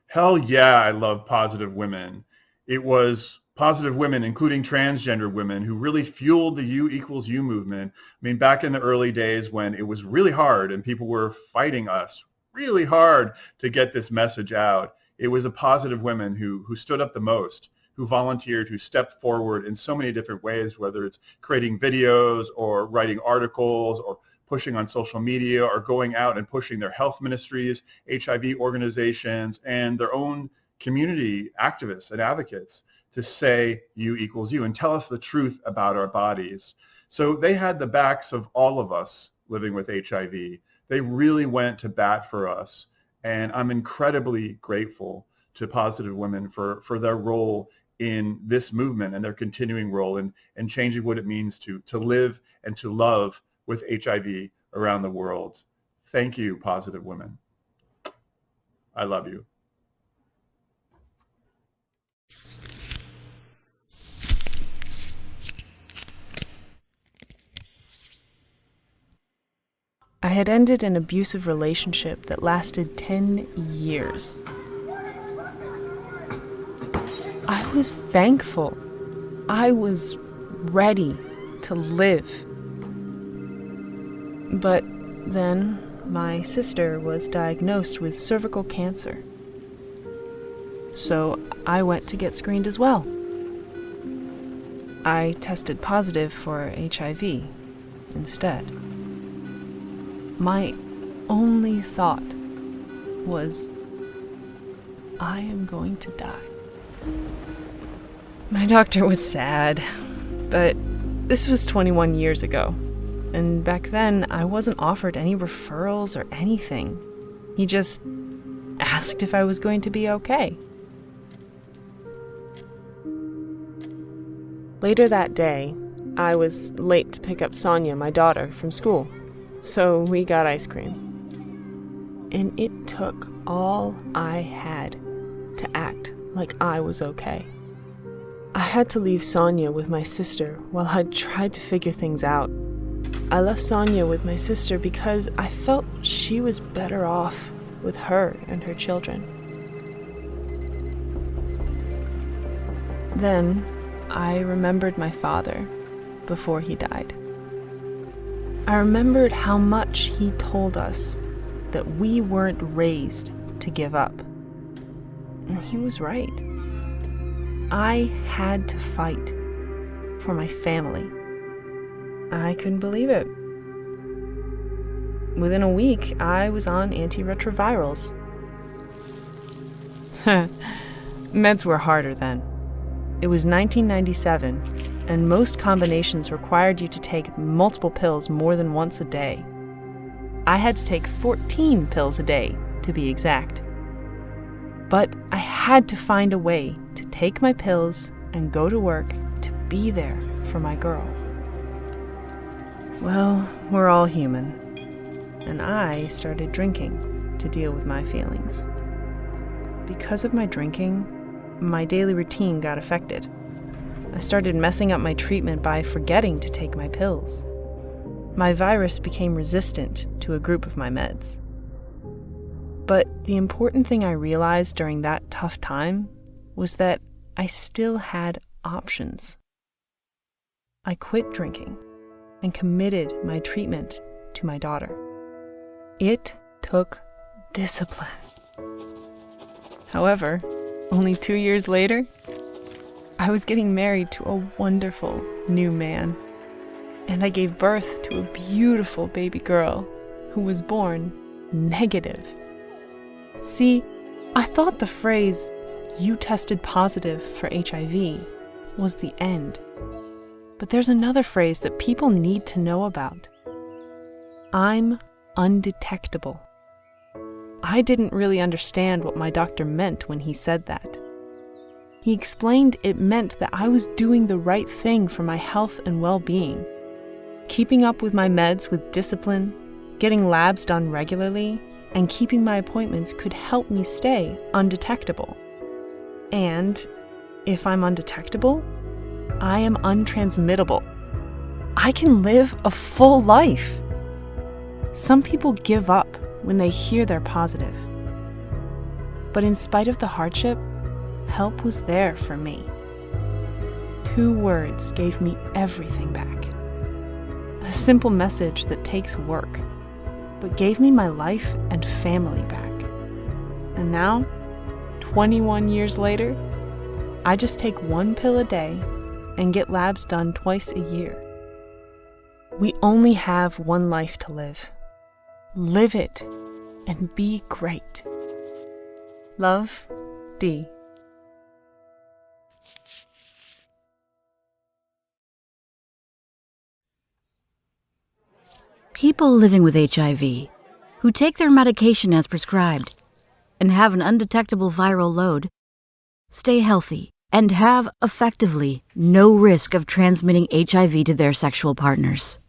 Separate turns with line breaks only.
Hell yeah, I love positive women. It was positive women, including transgender women, who really fueled the U equals U movement. I mean, back in the early days when it was really hard and people were fighting us really hard to get this message out, it was a positive women who stood up the most, who volunteered, who stepped forward in so many different ways, whether it's creating videos or writing articles or pushing on social media or going out and pushing their health ministries, HIV organizations, and their own community activists and advocates to say U equals U and tell us the truth about our bodies. So they had the backs of all of us living with HIV. They really went to bat for us. And I'm incredibly grateful to Positive Women for their role in this movement and their continuing role in changing what it means to live and to love with HIV around the world. Thank you, Positive Women. I love you.
I had ended an abusive relationship that lasted 10 years. I was thankful. I was ready to live. But then my sister was diagnosed with cervical cancer. So I went to get screened as well. I tested positive for HIV instead. My only thought was, I am going to die. My doctor was sad, but this was 21 years ago, and back then I wasn't offered any referrals or anything. He just asked if I was going to be okay. Later that day, I was late to pick up Sonia, my daughter, from school. So we got ice cream. And it took all I had to act like I was okay. I had to leave Sonia with my sister while I tried to figure things out. I left Sonia with my sister because I felt she was better off with her and her children. Then I remembered my father before he died. I remembered how much he told us that we weren't raised to give up. And he was right. I had to fight for my family. I couldn't believe it. Within a week, I was on antiretrovirals. Meds were harder then. It was 1997. And most combinations required you to take multiple pills more than once a day. I had to take 14 pills a day, to be exact. But I had to find a way to take my pills and go to work to be there for my girl. Well, we're all human. And I started drinking to deal with my feelings. Because of my drinking, my daily routine got affected. I started messing up my treatment by forgetting to take my pills. My virus became resistant to a group of my meds. But the important thing I realized during that tough time was that I still had options. I quit drinking and committed my treatment to my daughter. It took discipline. However, only 2 years later, I was getting married to a wonderful new man, and I gave birth to a beautiful baby girl who was born negative. See, I thought the phrase, "you tested positive for HIV," was the end. But there's another phrase that people need to know about. I'm undetectable. I didn't really understand what my doctor meant when he said that. He explained it meant that I was doing the right thing for my health and well-being. Keeping up with my meds with discipline, getting labs done regularly, and keeping my appointments could help me stay undetectable. And if I'm undetectable, I am untransmittable. I can live a full life. Some people give up when they hear they're positive. But in spite of the hardship, help was there for me. 2 words gave me everything back. A simple message that takes work, but gave me my life and family back. And now, 21 years later, I just take 1 pill a day and get labs done twice a year. We only have 1 life to live. Live it and be great. Love, D.
People living with HIV who take their medication as prescribed and have an undetectable viral load stay healthy and have effectively no risk of transmitting HIV to their sexual partners.